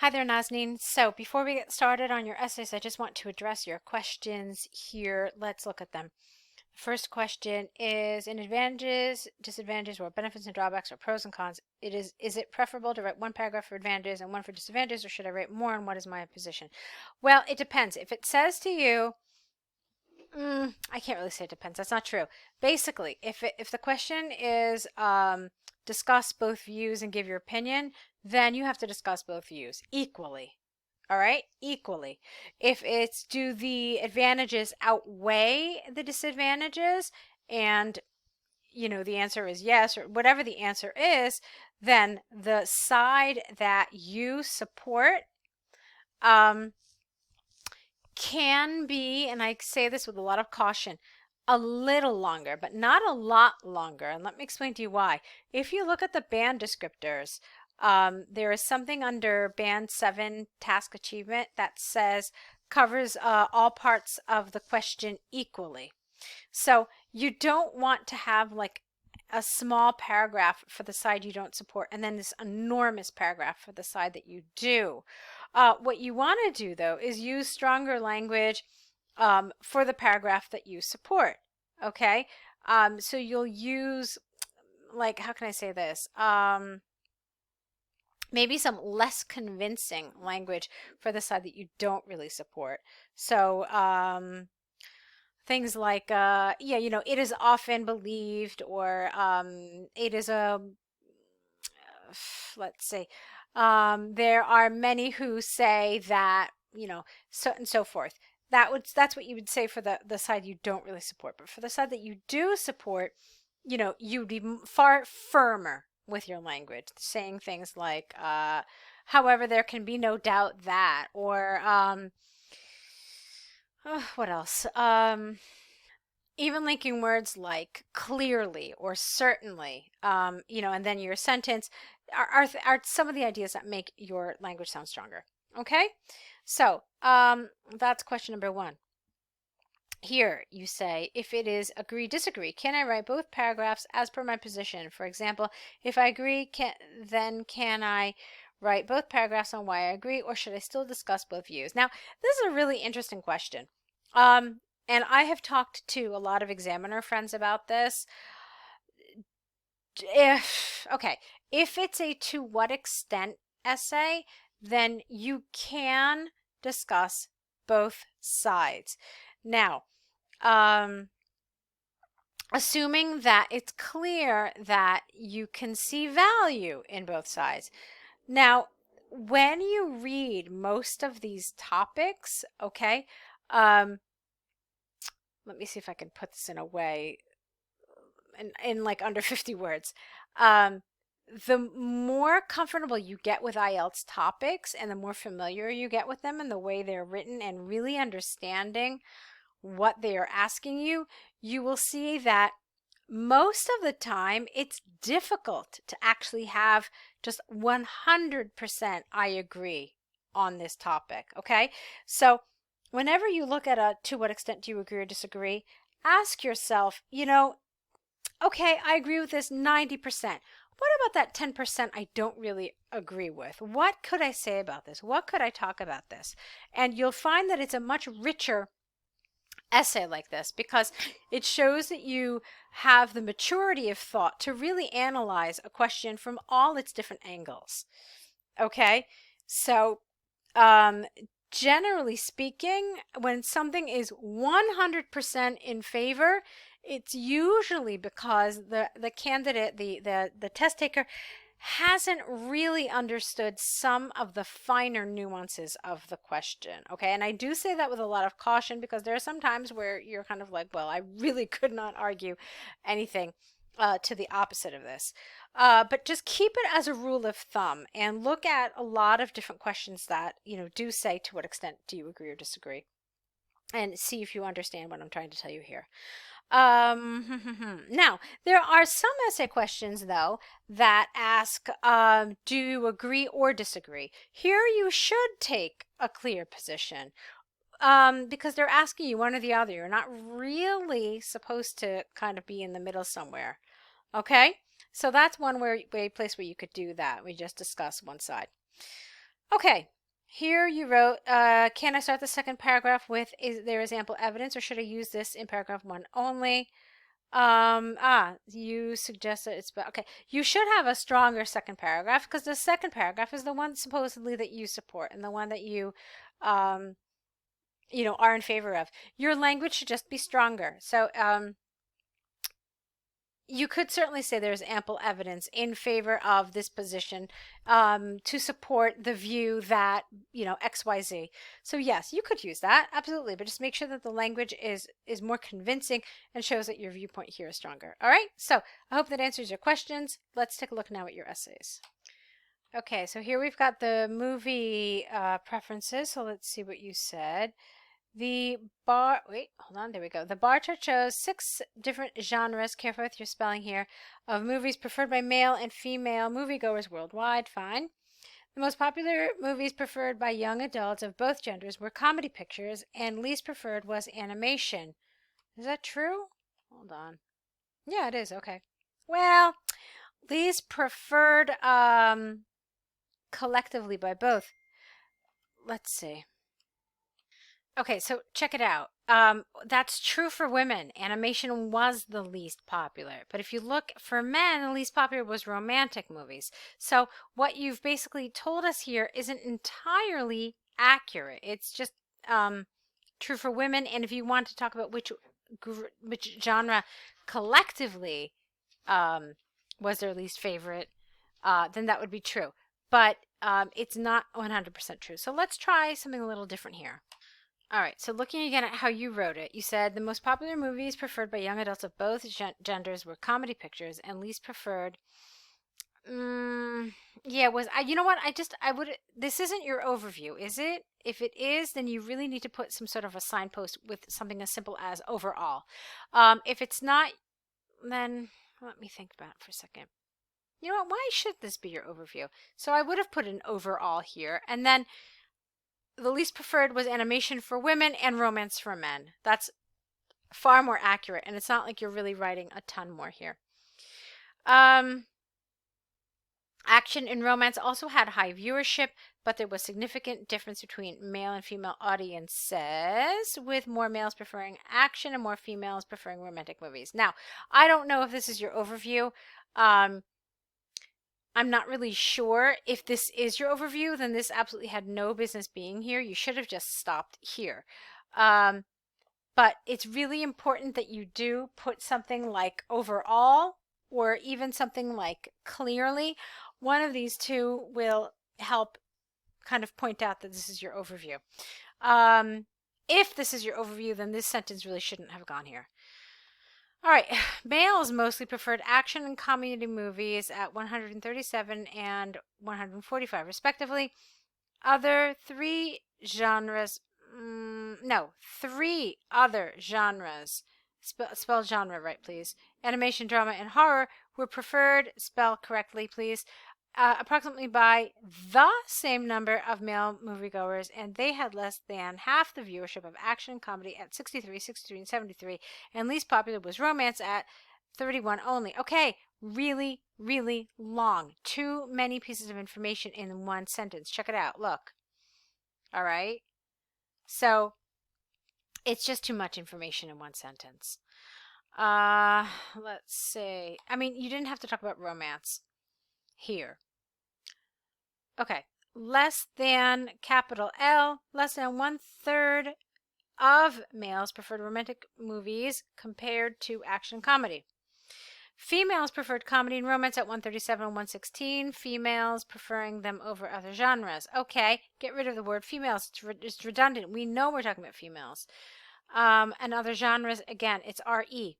Hi there, Nazneen. So before we get started on your essays, I just want to address your questions here. Let's look at them. The first question is in advantages, disadvantages, or benefits and drawbacks, or pros and cons. Is it preferable to write one paragraph for advantages and one for disadvantages, or should I write more, and what is my position? Well, it depends. If it says to you, I can't really say it depends. That's not true. Basically, if the question is discuss both views and give your opinion, then you have to discuss both views equally. All right, equally. If it's do the advantages outweigh the disadvantages, and the answer is yes, or whatever the answer is, then the side that you support um, can be, and I say this with a lot of caution, a little longer, but not a lot longer. And let me explain to you why. If you look at the band descriptors, there is something under band 7 task achievement that says covers all parts of the question equally. So you don't want to have like a small paragraph for the side you don't support and then this enormous paragraph for the side that you do. What you want to do though is use stronger language for the paragraph that you support. Okay, so you'll use, like, how can I say this? Maybe some less convincing language for the side that you don't really support. So things like it is often believed, or it is a let's see, there are many who say that, so and so forth. That's what you would say for the side you don't really support. But for the side that you do support, you'd be far firmer with your language, saying things like however, there can be no doubt that, or what else, even linking words like clearly or certainly, and then your sentence are some of the ideas that make your language sound stronger. Okay, so that's question number one. Here you say, if it is agree, disagree, can I write both paragraphs as per my position? For example, if I agree, then can I write both paragraphs on why I agree, or should I still discuss both views? Now, this is a really interesting question. And I have talked to a lot of examiner friends about this. If it's a to what extent essay, then you can discuss both sides. Now, assuming that it's clear that you can see value in both sides. Now, when you read most of these topics, okay, let me see if I can put this in a way, in like under 50 words. The more comfortable you get with IELTS topics and the more familiar you get with them and the way they're written and really understanding what they are asking you, you will see that most of the time it's difficult to actually have just 100% I agree on this topic. Okay, so whenever you look at to what extent do you agree or disagree, ask yourself, okay, I agree with this 90%. What about that 10% I don't really agree with? What could I say about this? What could I talk about this? And you'll find that it's a much richer essay like this because it shows that you have the maturity of thought to really analyze a question from all its different angles. Okay, so generally speaking, when something is 100% in favor, it's usually because the candidate, the test taker, hasn't really understood some of the finer nuances of the question. Okay, and I do say that with a lot of caution because there are some times where you're kind of like, well, I really could not argue anything to the opposite of this. But just keep it as a rule of thumb and look at a lot of different questions that, do say to what extent do you agree or disagree, and see if you understand what I'm trying to tell you here. Now, there are some essay questions, though, that ask, do you agree or disagree? Here you should take a clear position because they're asking you one or the other. You're not really supposed to kind of be in the middle somewhere. Okay, so that's one place where you could do that. We just discussed one side. Okay, Here you wrote, can I start the second paragraph with, is there is ample evidence, or should I use this in paragraph 1 only? You suggest that it's okay. You should have a stronger second paragraph because the second paragraph is the one supposedly that you support and the one that um, are in favor of. Your language should just be stronger. So, you could certainly say there's ample evidence in favor of this position to support the view that, XYZ. So yes, you could use that, absolutely, but just make sure that the language is more convincing and shows that your viewpoint here is stronger. All right, so I hope that answers your questions. Let's take a look now at your essays. Okay, so here we've got the movie preferences, so let's see what you said. Wait, hold on, there we go. The bar chart shows 6 different genres, careful with your spelling here, of movies preferred by male and female moviegoers worldwide. Fine. The most popular movies preferred by young adults of both genders were comedy pictures, and least preferred was animation. Is that true? Hold on. Yeah, it is. Okay. Well, least preferred collectively by both. Let's see. Okay, so check it out. That's true for women. Animation was the least popular. But if you look for men, the least popular was romantic movies. So what you've basically told us here isn't entirely accurate. It's just true for women. And if you want to talk about which genre collectively was their least favorite, then that would be true. But it's not 100% true. So let's try something a little different here. All right, so looking again at how you wrote it, you said the most popular movies preferred by young adults of both genders were comedy pictures, and least preferred. Yeah, was I? You know what? I would. This isn't your overview, is it? If it is, then you really need to put some sort of a signpost with something as simple as overall. If it's not, then let me think about it for a second. You know what? Why should this be your overview? So I would have put an overall here, and then the least preferred was animation for women and romance for men. That's far more accurate, and it's not like you're really writing a ton more here. Action and romance also had high viewership, but there was significant difference between male and female audiences, with more males preferring action and more females preferring romantic movies. Now, I don't know if this is your overview. I'm not really sure if this is your overview, then this absolutely had no business being here. You should have just stopped here. But it's really important that you do put something like overall or even something like clearly. One of these two will help kind of point out that this is your overview. If this is your overview, then this sentence really shouldn't have gone here. All right, males mostly preferred action and comedy movies at 137 and 145 respectively. Other three genres, three other genres, spell genre right please, animation, drama, and horror were preferred, spell correctly please, approximately by the same number of male moviegoers, and they had less than half the viewership of action and comedy at 63, 63, and 73, and least popular was romance at 31 only. Okay, really, really long. Too many pieces of information in one sentence. Check it out. Look. All right. So it's just too much information in one sentence. Let's see. I mean, you didn't have to talk about romance here. Okay, less than capital L, less than 1/3 of males preferred romantic movies compared to action comedy. Females preferred comedy and romance at 137 and 116, females preferring them over other genres. Okay, get rid of the word females. It's redundant. We know we're talking about females. And other genres, again, it's RE.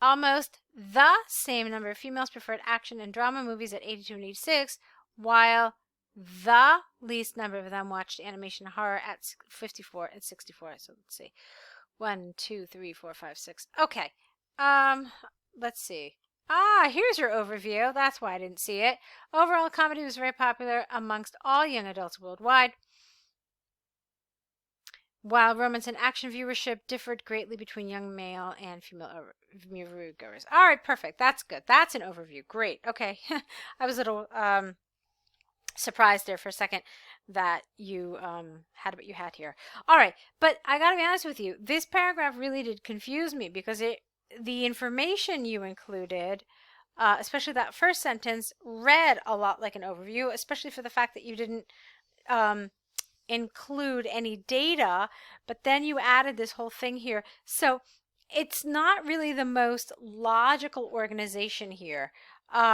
Almost the same number of females preferred action and drama movies at 82 and 86, while the least number of them watched animation and horror at 54 and 64. So let's see. 1, 2, 3, 4, 5, 6. Okay. Let's see. Here's your overview. That's why I didn't see it. Overall, comedy was very popular amongst all young adults worldwide, while romance and action viewership differed greatly between young male and female moviegoers. All right, perfect. That's good. That's an overview. Great. Okay. I was a little Surprised there for a second that you had what you had here. All right, but I got to be honest with you. This paragraph really did confuse me because the information you included, especially that first sentence, read a lot like an overview, especially for the fact that you didn't um, include any data, but then you added this whole thing here. So it's not really the most logical organization here.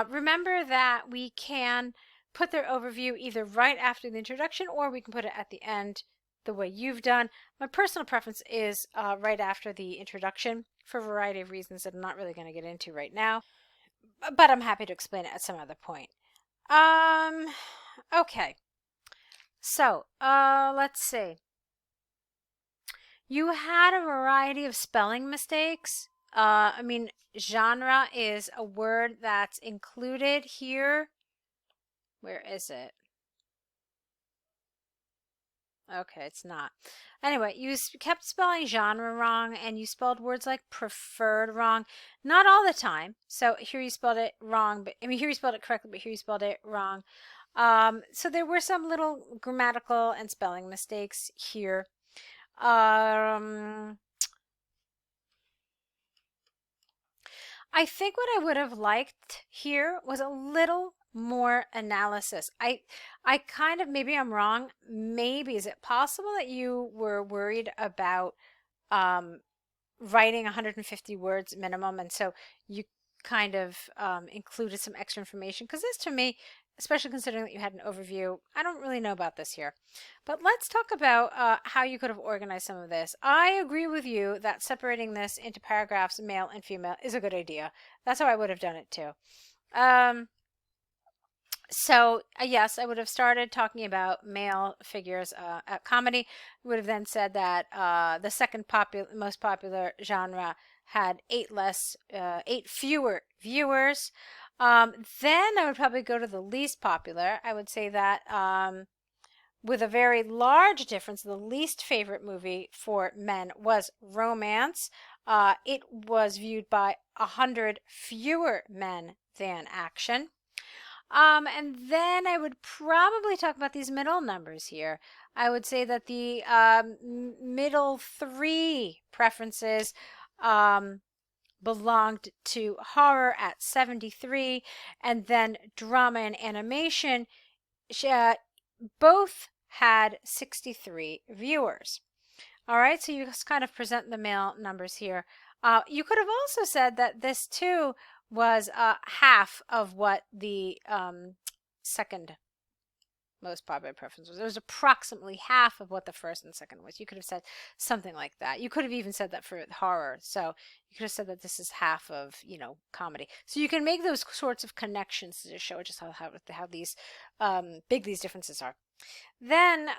Remember that we can put their overview either right after the introduction or we can put it at the end the way you've done. My personal preference is right after the introduction for a variety of reasons that I'm not really going to get into right now, but I'm happy to explain it at some other point. Okay. So, let's see. You had a variety of spelling mistakes. I mean, genre is a word that's included here. Where is it? Okay, it's not. Anyway, you kept spelling genre wrong and you spelled words like preferred wrong. Not all the time. So here you spelled it wrong, but I mean, here you spelled it correctly, but here you spelled it wrong. So there were some little grammatical and spelling mistakes here. Um, I think what I would have liked here was a little more analysis. I kind of, maybe I'm wrong. Maybe is it possible that you were worried about um, writing 150 words minimum, and so you kind of included some extra information? Because this, to me, especially considering that you had an overview, I don't really know about this here. But let's talk about how you could have organized some of this. I agree with you that separating this into paragraphs, male and female, is a good idea. That's how I would have done it too. Um, so yes, I would have started talking about male figures at comedy. Would have then said that the second most popular genre had eight fewer viewers. Then I would probably go to the least popular. I would say that with a very large difference, the least favorite movie for men was Romance. It was viewed by 100 fewer men than action. And then I would probably talk about these middle numbers here. I would say that the middle three preferences belonged to horror at 73, and then drama and animation both had 63 viewers. All right, so you just kind of present the male numbers here. You could have also said that this too was half of what the second most popular preference was. It was approximately half of what the first and second was. You could have said something like that. You could have even said that for horror. So you could have said that this is half of, comedy. So you can make those sorts of connections to show just how these big these differences are. Then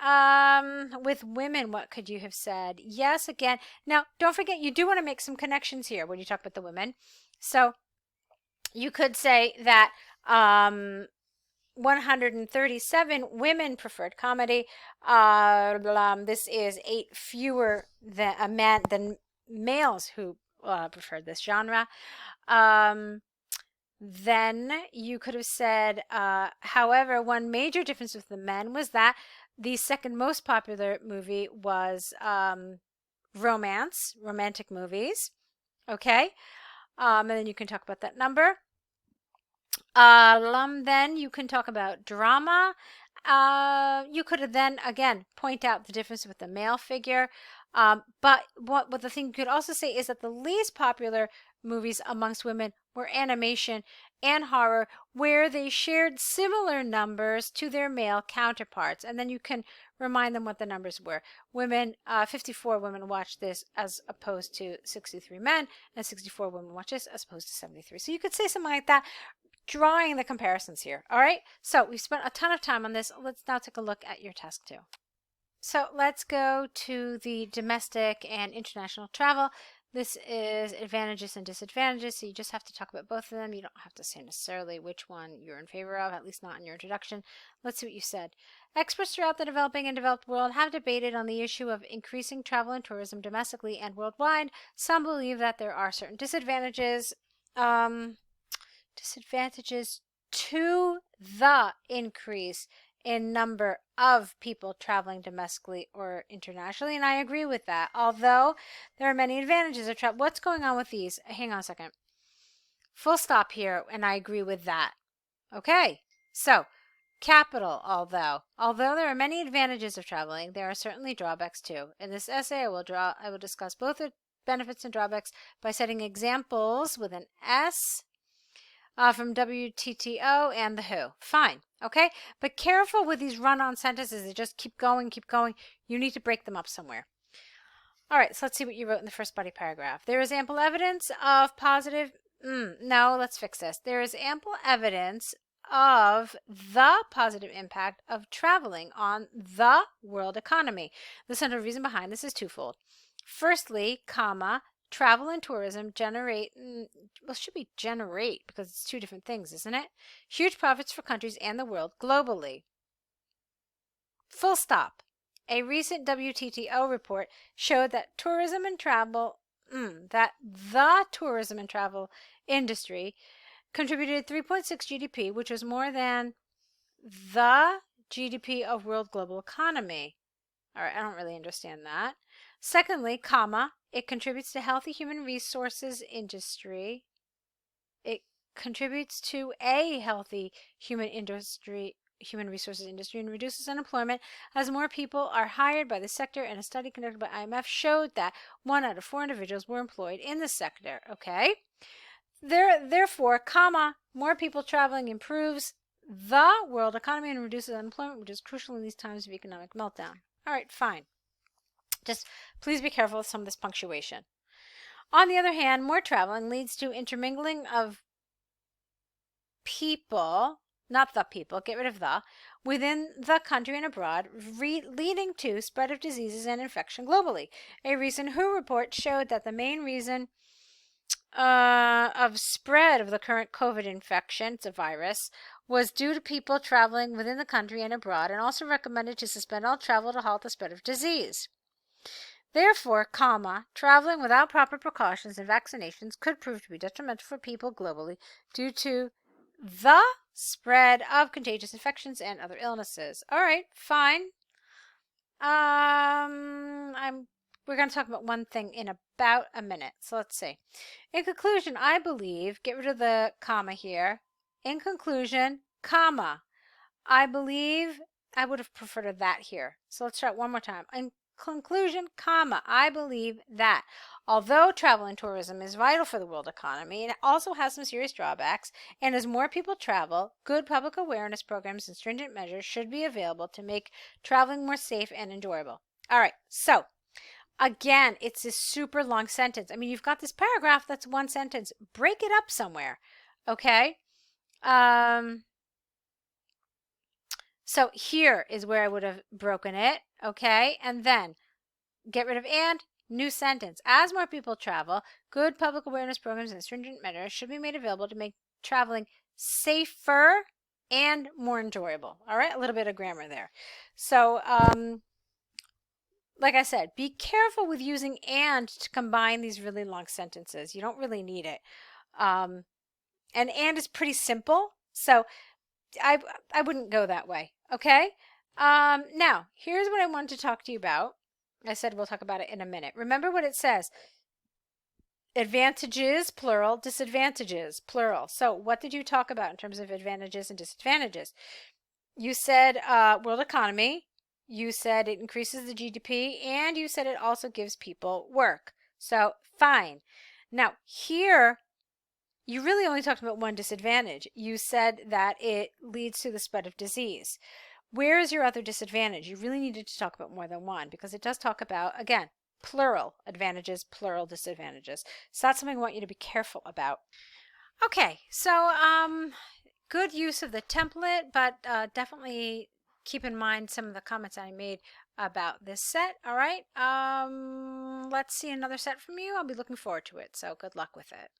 with women, what could you have said? Yes, again. Now, don't forget, you do want to make some connections here when you talk about the women. So you could say that 137 women preferred comedy. This is 8 fewer than males who preferred this genre. Then you could have said, however, one major difference with the men was that the second most popular movie was romantic movies. Okay. And then you can talk about that number. Then you can talk about drama. You could have then again point out the difference with the male figure. But what the thing you could also say is that the least popular movies amongst women were animation and horror, where they shared similar numbers to their male counterparts. And then you can remind them what the numbers were. 54 women watched this as opposed to 63 men, and 64 women watched this as opposed to 73. So you could say something like that, drawing the comparisons here. All right, so we've spent a ton of time on this. Let's now take a look at your task 2. So let's go to the domestic and international travel. This is advantages and disadvantages, so you just have to talk about both of them. You don't have to say necessarily which one you're in favor of, at least not in your introduction. Let's see what you said. Experts throughout the developing and developed world have debated on the issue of increasing travel and tourism domestically and worldwide. Some believe that there are certain disadvantages to the increase in number of people traveling domestically or internationally, and I agree with that. Although there are many advantages of travel. What's going on with these? Hang on a second. Full stop here, and I agree with that. Okay, so capital, although there are many advantages of traveling, there are certainly drawbacks too. In this essay, I will discuss both the benefits and drawbacks by setting examples with an S from WTTO and the WHO. Fine, okay? But careful with these run-on sentences. They just keep going, keep going. You need to break them up somewhere. All right, so let's see what you wrote in the first body paragraph. There is ample evidence of positive... no, let's fix this. There is ample evidence of the positive impact of traveling on the world economy. The central reason behind this is twofold. Firstly, comma, travel and tourism generate, well, it should be generate because it's two different things, isn't it? Huge profits for countries and the world globally. Full stop. A recent WTTO report showed that tourism and travel, that the tourism and travel industry contributed 3.6 GDP, which was more than the GDP of world global economy. All right, I don't really understand that. Secondly, comma, it contributes to healthy human resources industry. It contributes to a healthy human resources industry and reduces unemployment as more people are hired by the sector, and a study conducted by IMF showed that 1 out of 4 individuals were employed in the sector. Okay? Therefore, comma, more people traveling improves the world economy and reduces unemployment, which is crucial in these times of economic meltdown. All right, fine. Just please be careful with some of this punctuation. On the other hand, more traveling leads to intermingling of people, not the people, get rid of the, within the country and abroad, leading to spread of diseases and infection globally. A recent WHO report showed that the main reason of spread of the current COVID infection, it's a virus, was due to people traveling within the country and abroad, and also recommended to suspend all travel to halt the spread of disease. Therefore, comma, traveling without proper precautions and vaccinations could prove to be detrimental for people globally due to the spread of contagious infections and other illnesses. All right, fine. We're going to talk about one thing in about a minute. So let's see. In conclusion, I believe, get rid of the comma here. In conclusion, comma, I believe, I would have preferred that here. So let's try it one more time. In conclusion, comma, I believe that although travel and tourism is vital for the world economy, it also has some serious drawbacks, and as more people travel, good public awareness programs and stringent measures should be available to make traveling more safe and enjoyable. All right, so again, it's a super long sentence. I mean, you've got this paragraph that's one sentence. Break it up somewhere, okay? So here is where I would have broken it, okay? And then get rid of and, new sentence. As more people travel, good public awareness programs and stringent measures should be made available to make traveling safer and more enjoyable. All right, a little bit of grammar there. So, like I said, be careful with using and to combine these really long sentences. You don't really need it. And is pretty simple, so I wouldn't go that way, okay? Now, here's what I wanted to talk to you about. I said we'll talk about it in a minute. Remember what it says. Advantages, plural, disadvantages, plural. So what did you talk about in terms of advantages and disadvantages? You said world economy. You said it increases the GDP, and you said it also gives people work. So fine. Now here, you really only talked about one disadvantage. You said that it leads to the spread of disease. Where is your other disadvantage? You really needed to talk about more than one because it does talk about, again, plural advantages, plural disadvantages. So that's something I want you to be careful about. Okay, so good use of the template, but definitely keep in mind some of the comments I made about this set. All right, let's see another set from you. I'll be looking forward to it, so good luck with it.